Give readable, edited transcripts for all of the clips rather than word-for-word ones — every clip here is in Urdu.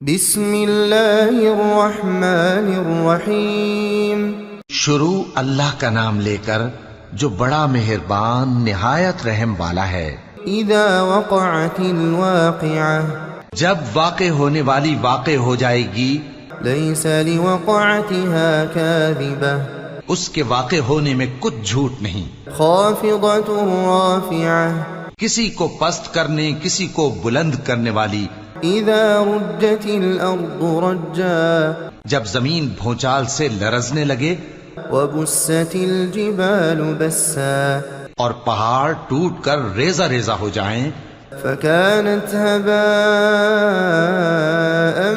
بسم اللہ الرحمن الرحیم۔ شروع اللہ کا نام لے کر جو بڑا مہربان نہایت رحم والا ہے۔ اذا وقعت الواقعہ، جب واقع ہونے والی واقع ہو جائے گی، لیس لوقعتها کاذبہ، اس کے واقع ہونے میں کچھ جھوٹ نہیں۔ خافضۃ رافعہ، کسی کو پست کرنے کسی کو بلند کرنے والی۔ اذا رجت الارض رجا، جب زمین بھونچال سے لرزنے لگے، وبست الجبال بسا، اور پہاڑ ٹوٹ کر ریزہ ریزہ ہو جائیں، فكانت هباء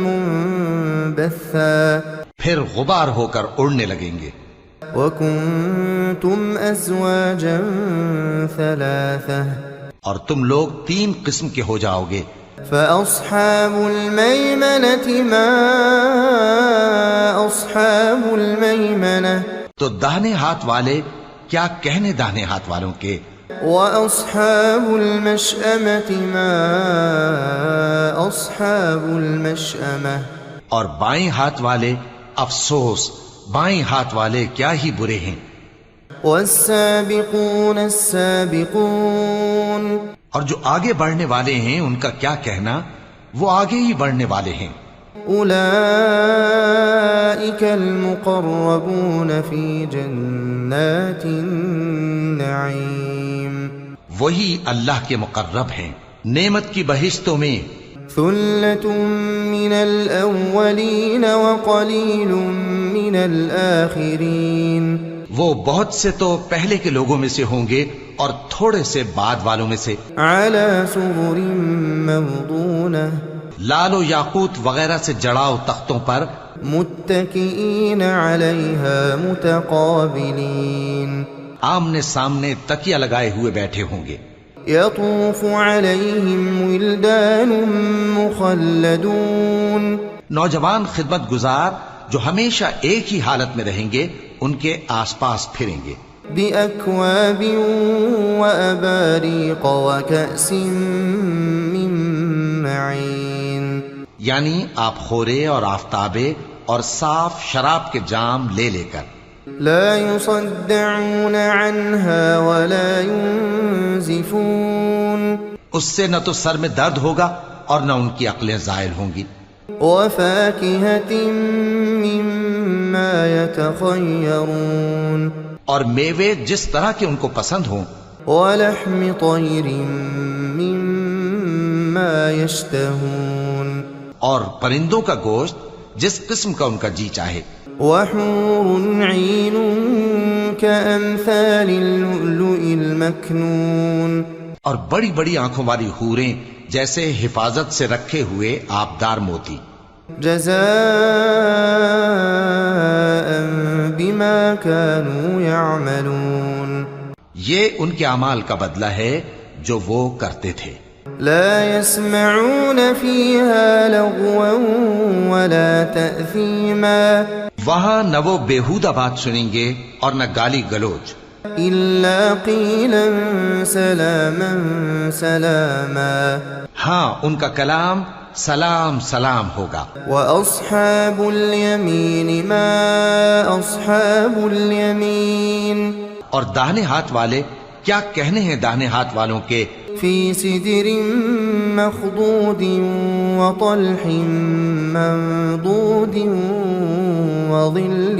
منبثا، پھر غبار ہو کر اڑنے لگیں گے۔ وكنتم ازواجا ثلاثة، اور تم لوگ تین قسم کے ہو جاؤ گے۔ فأصحاب الميمنة ما أصحاب الميمنة، تو داہنے ہاتھ والے کیا کہنے داہنے ہاتھ والوں کے، وأصحاب المشأمة ما أصحاب المشأمة، اور بائیں ہاتھ والے افسوس بائیں ہاتھ والے کیا ہی برے ہیں۔ والسابقون السابقون، اور جو آگے بڑھنے والے ہیں ان کا کیا کہنا، وہ آگے ہی بڑھنے والے ہیں۔ أولئك المقربون في جنات النعيم، وہی اللہ کے مقرب ہیں نعمت کی بہشتوں میں۔ ثلة من الأولين وقليل من الآخرين، وہ بہت سے تو پہلے کے لوگوں میں سے ہوں گے اور تھوڑے سے بعد والوں میں سے۔ على سرر موضونة، لال و یاقوت وغیرہ سے جڑاؤ تختوں پر، متكئين عليها متقابلين، آمنے سامنے تکیہ لگائے ہوئے بیٹھے ہوں گے۔ يطوف عليهم ولدان مخلدون، نوجوان خدمت گزار جو ہمیشہ ایک ہی حالت میں رہیں گے ان کے آس پاس پھریں گے۔ بأكواب وأباريق وكأس من معين، یعنی آپ خورے اور آفتابے اور صاف شراب کے جام لے لے کر۔ لا يصدعون عنها ولا ينزفون، اس سے نہ تو سر میں درد ہوگا اور نہ ان کی عقلیں زائل ہوں گی۔ وفاكهة مما يتخيرون، اور میوے جس طرح کے ان کو پسند ہوں، ولحم طير مما يشتهون، اور پرندوں کا گوشت جس قسم کا ان کا جی چاہے۔ وحور عين كأمثال اللؤلؤ المكنون، اور بڑی بڑی آنکھوں والی حوریں جیسے حفاظت سے رکھے ہوئے آبدار موتی۔ جزاء بما كانوا يعملون، یہ ان کے اعمال کا بدلہ ہے جو وہ کرتے تھے۔ لا يسمعون فيها لغوا ولا تأثيما، وہاں نہ وہ بیہودہ بات سنیں گے اور نہ گالی گلوچ، إلا قيلا سلاما سلاما، ہاں ان کا کلام سلام سلام ہوگا۔ وأصحاب اليمين ما أصحاب اليمين، اور داہنے ہاتھ والے کیا کہنے ہیں داہنے ہاتھ والوں کے، في سدر مخضود وطلح منضود وظل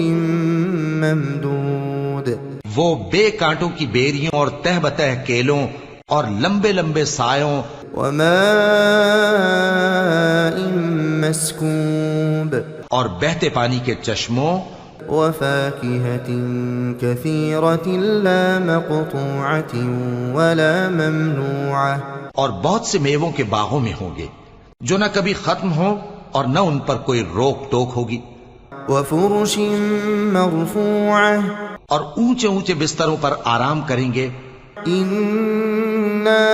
ممدود، وہ بے کانٹوں کی بیریوں اور تہ بتہ کیلوں اور لمبے لمبے سایوں، وماء مسكوب، اور بہتے پانی کے چشموں، وفاكهة كثيرة لا مقطوعة ولا ممنوعة، اور بہت سے میووں کے باغوں میں ہوں گے جو نہ کبھی ختم ہوں اور نہ ان پر کوئی روک ٹوک ہوگی، وفرش مرفوعة، اور اونچے اونچے بستروں پر آرام کریں گے۔ إنا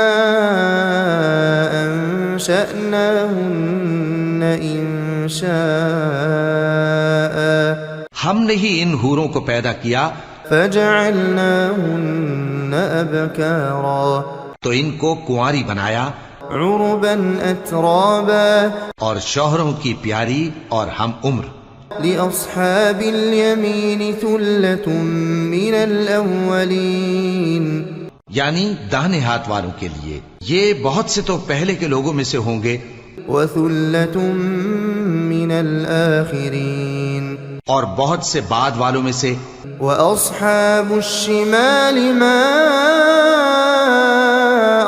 أنشأناهن إنشاء، ہم نے ہی ان حوروں کو پیدا کیا، فجعلناهن أبكارا، تو ان کو کنواری بنایا، عربا أترابا اور شوہروں کی پیاری اور ہم عمر. لأصحاب اليمين ثلة من الأولين یعنی داہنے ہاتھ والوں کے لیے یہ بہت سے تو پہلے کے لوگوں میں سے ہوں گے وثلة من الآخرين اور بہت سے بعد والوں میں سے. وأصحاب الشمال ما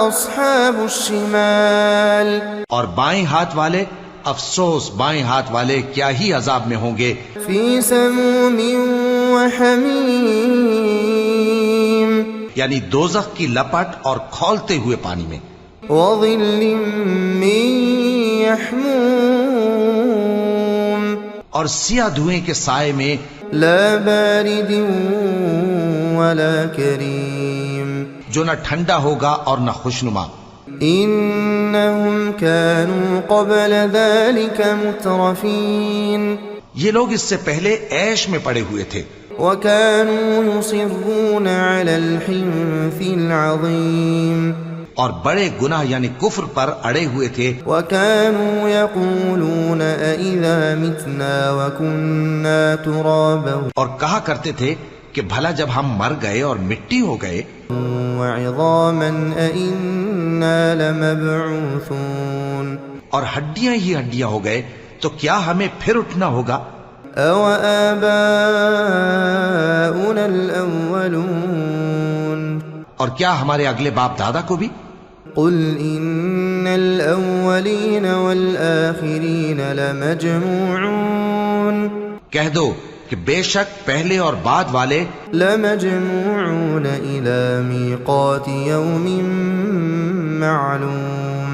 أصحاب الشمال اور بائیں ہاتھ والے افسوس بائیں ہاتھ والے کیا ہی عذاب میں ہوں گے. في سموم وحميم یعنی دوزخ کی لپٹ اور کھولتے ہوئے پانی میں. وظل من يحموم اور سیاہ دھوئیں کے سائے میں. لا بارد ولا كريم جو نہ ٹھنڈا ہوگا اور نہ خوشنما. إنهم كانوا قبل ذلك مترفين یہ لوگ اس سے پہلے عیش میں پڑے ہوئے تھے وكانوا يصرون على الحنث العظيم اور بڑے گناہ یعنی کفر پر اڑے ہوئے تھے. وكانوا يقولون أإذا متنا وكنا ترابا اور کہا کرتے تھے کہ بھلا جب ہم مر گئے اور مٹی ہو گئے وعظاما أإنا لمبعوثون اور ہڈیاں ہی ہڈیاں ہو گئے تو کیا ہمیں پھر اٹھنا ہوگا. أَوَآبَاؤُنَا الْأَوَّلُونَ اور کیا ہمارے اگلے باپ دادا کو بھی. قُلْ إِنَّ الْأَوَّلِينَ وَالْآخِرِينَ لَمَجْمُوعُونَ کہہ دو کہ بے شک پہلے اور بعد والے لَمَجْمُوعُونَ إِلَى مِيقَاتِ يَوْمٍ مَّعْلُومٍ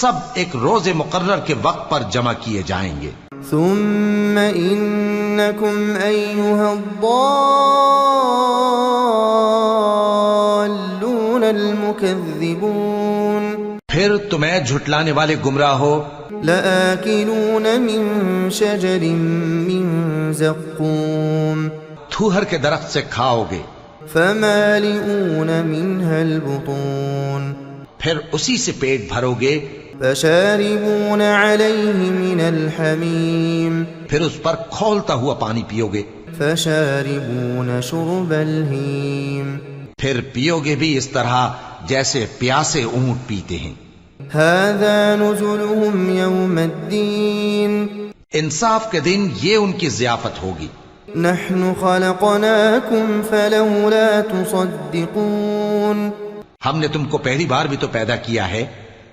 سب ایک روز مقرر کے وقت پر جمع کیے جائیں گے. ثم إنكم أيها الضالون المكذبون پھر تمہیں جھٹلانے والے گمراہ ہو. لآكلون من شجر من زقوم تھوہر کے درخت سے کھاؤ گے فمالئون منها البطون پھر اسی سے پیٹ بھرو گے. فشاربون عليه من الحميم پھر اس پر کھولتا ہوا پانی پیو گے. فشاربون شرب الهيم پھر پیو گے بھی اس طرح جیسے پیاسے اونٹ پیتے ہیں. هذا نزلهم يوم الدين انصاف کے دن یہ ان کی ضیافت ہوگی. نحن خلقناكم فلولا تصدقون ہم نے تم کو پہلی بار بھی تو پیدا کیا ہے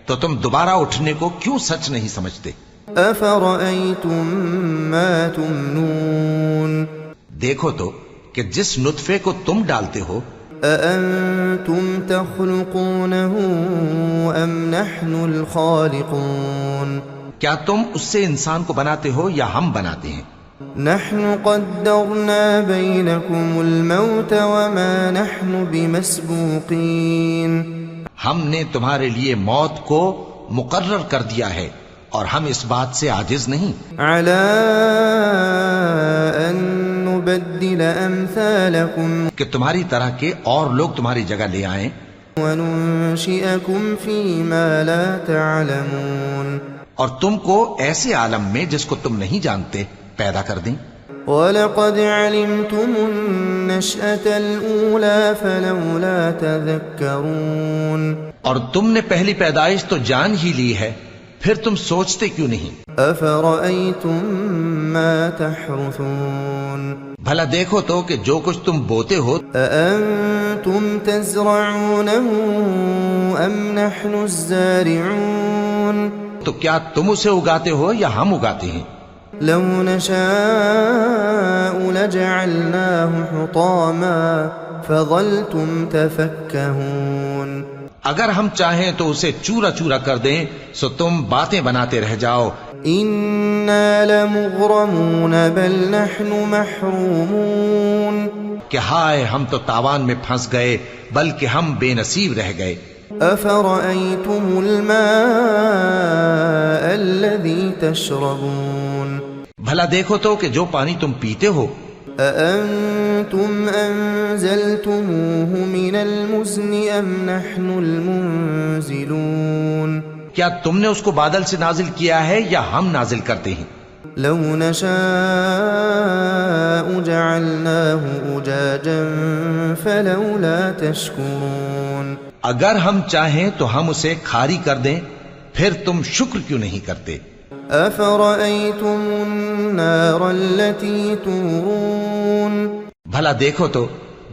تو تم دوبارہ اٹھنے کو کیوں سچ نہیں سمجھتے. أفرأيتم ما تمنون دیکھو تو کہ جس نطفے کو تم ڈالتے ہو أأنتم تخلقونه أم نحن الخالقون کیا تم اس سے انسان کو بناتے ہو یا ہم بناتے ہیں. نحن قدرنا بينكم الموت وما نحن بمسبوقين ہم نے تمہارے لیے موت کو مقرر کر دیا ہے اور ہم اس بات سے عاجز نہیں على أن نبدل أمثالكم کہ تمہاری طرح کے اور لوگ تمہاری جگہ لے آئیں وننشئكم فيما لا تعلمون اور تم کو ایسے عالم میں جس کو تم نہیں جانتے پیدا کر دیں. وَلَقَدْ عَلِمْتُمُ النَّشْأَةَ الْأُولَى فَلَوْلَا تَذَكَّرُونَ اور تم نے پہلی پیدائش تو جان ہی لی ہے پھر تم سوچتے کیوں نہیں. أَفَرَأَيْتُم مَّا تَحْرُثُونَ بھلا دیکھو تو کہ جو کچھ تم بوتے ہو أَأَنتُمْ تَزْرَعُونَهُ أَمْ نَحْنُ الزَّارِعُونَ تو کیا تم اسے اگاتے ہو یا ہم اگاتے ہیں. لو نشاء لجعلناه حطاما فظلتم تفكهون اگر ہم چاہیں تو اسے چورا چورا کر دیں سو تم باتیں بناتے رہ جاؤ. إنا لمغرمون بل نحن محرومون کہ ہائے ہم تو تاوان میں پھنس گئے بلکہ ہم بے نصیب رہ گئے. أفرأيتم الماء الذي تشربون بھلا دیکھو تو کہ جو پانی تم پیتے ہو أأنتم أنزلتموه من المزن أم نحن المنزلون کیا تم نے اس کو بادل سے نازل کیا ہے یا ہم نازل کرتے ہیں؟ لو نشاء جعلناه أجاجا فلولا تشكرون اگر ہم چاہیں تو ہم اسے کھاری کر دیں، پھر تم شکر کیوں نہیں کرتے؟ أفرأيتم النار التي تورون بھلا دیکھو تو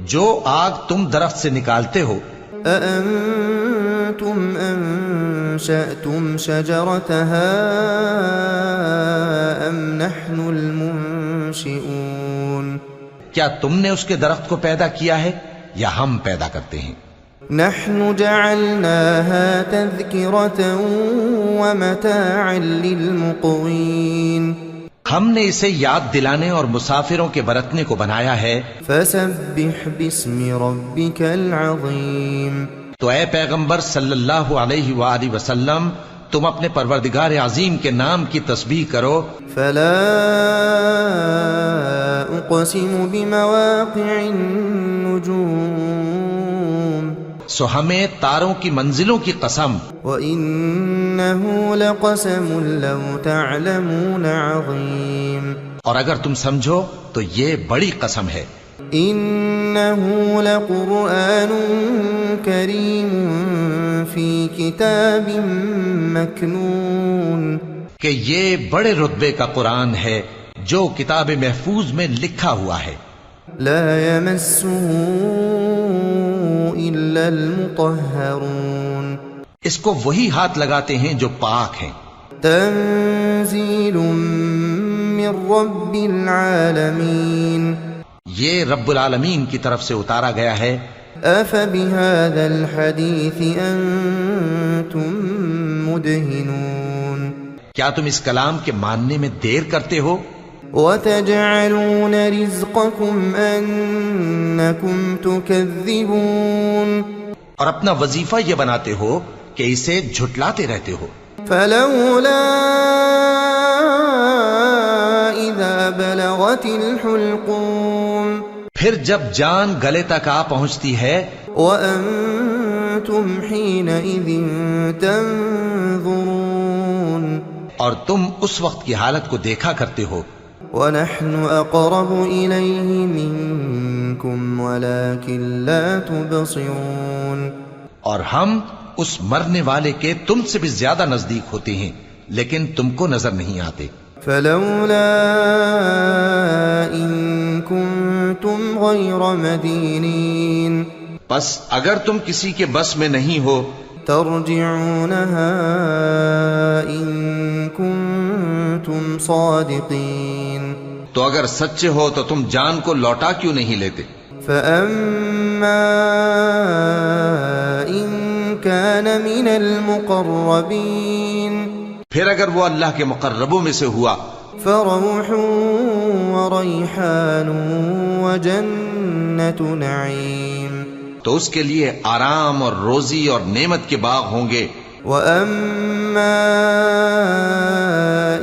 جو آگ تم درخت سے نکالتے ہو، أأنتم أنشأتم شجرتها أم نحن المنشئون کیا تم نے اس کے درخت کو پیدا کیا ہے یا ہم پیدا کرتے ہیں؟ نحن جعلناها تذكرة ومتاعا للمقوين ہم نے اسے یاد دلانے اور مسافروں کے برتنے کو بنایا ہے۔ فسبح باسم ربك العظيم تو اے پیغمبر صلی اللہ علیہ وآلہ وسلم، تم اپنے پروردگار عظیم کے نام کی تسبیح کرو۔ فلا اقسم بمواقع النجوم سو ہمیں تاروں کی منزلوں کی قسم، وإنه لقسم لو تعلمون عظيم اور اگر تم سمجھو تو یہ بڑی قسم ہے۔ إنه لقرآن كريم في كتاب مكنون کہ یہ بڑے رتبے کا قرآن ہے جو کتاب محفوظ میں لکھا ہوا ہے۔ لا يمسه إلا المطهرون اس کو وہی ہاتھ لگاتے ہیں جو پاک ہیں۔ تنزيل من رب العالمين یہ رب العالمین کی طرف سے اتارا گیا ہے۔ أفبهذا الحديث أنتم مدهنون کیا تم اس کلام کے ماننے میں دیر کرتے ہو؟ وتجعلون رزقكم أنكم تكذبون اور اپنا وظیفہ یہ بناتے ہو کہ اسے جھٹلاتے رہتے ہو۔ فلولا إذا بلغت الحلقوم پھر جب جان گلے تک آ پہنچتی ہے، وأنتم حينئذ تنظرون اور تم اس وقت کی حالت کو دیکھا کرتے ہو، ونحن أقرب إليه منكم ولكن لا تبصرون اور ہم اس مرنے والے کے تم سے بھی زیادہ نزدیک ہوتے ہیں لیکن تم کو نظر نہیں آتے۔ فلولا إن كنتم غير مدينين پس اگر تم کسی کے بس میں نہیں ہو ترجعونها إن كنتم صادقين تو اگر سچے ہو تو تم جان کو لوٹا کیوں نہیں لیتے؟ فأما إن كان من المقربين پھر اگر وہ اللہ کے مقربوں میں سے ہوا فروح وريحان وجنة نعيم تو اس کے لیے آرام اور روزی اور نعمت کے باغ ہوں گے۔ وأما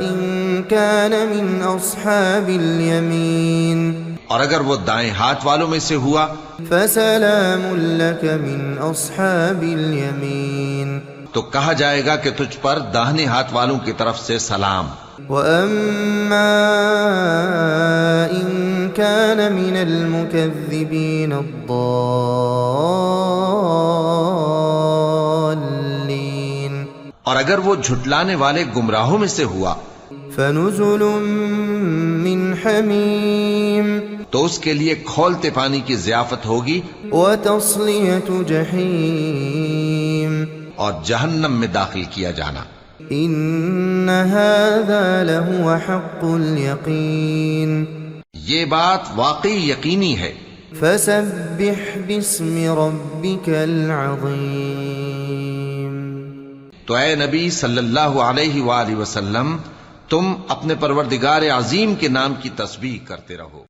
إن كان من أصحاب اليمين اور اگر وہ دائیں ہاتھ والوں میں سے ہوا فسلام لك من أصحاب اليمين تو کہا جائے گا کہ تجھ پر داہنے ہاتھ والوں کی طرف سے سلام۔ وأما إن كان من المكذبين الضالين اور اگر وہ جھٹلانے والے گمراہوں میں سے ہوا فنزل من حميم تو اس کے لیے کھولتے پانی کی ضیافت ہوگی وتصلية جحيم اور جہنم میں داخل کیا جانا۔ إن هذا لهو حق اليقين یہ بات واقعی یقینی ہے۔ فسبح باسم ربك العظيم تو اے نبی صلی اللہ علیہ وآلہ وسلم، تم اپنے پروردگار عظیم کے نام کی تسبیح کرتے رہو۔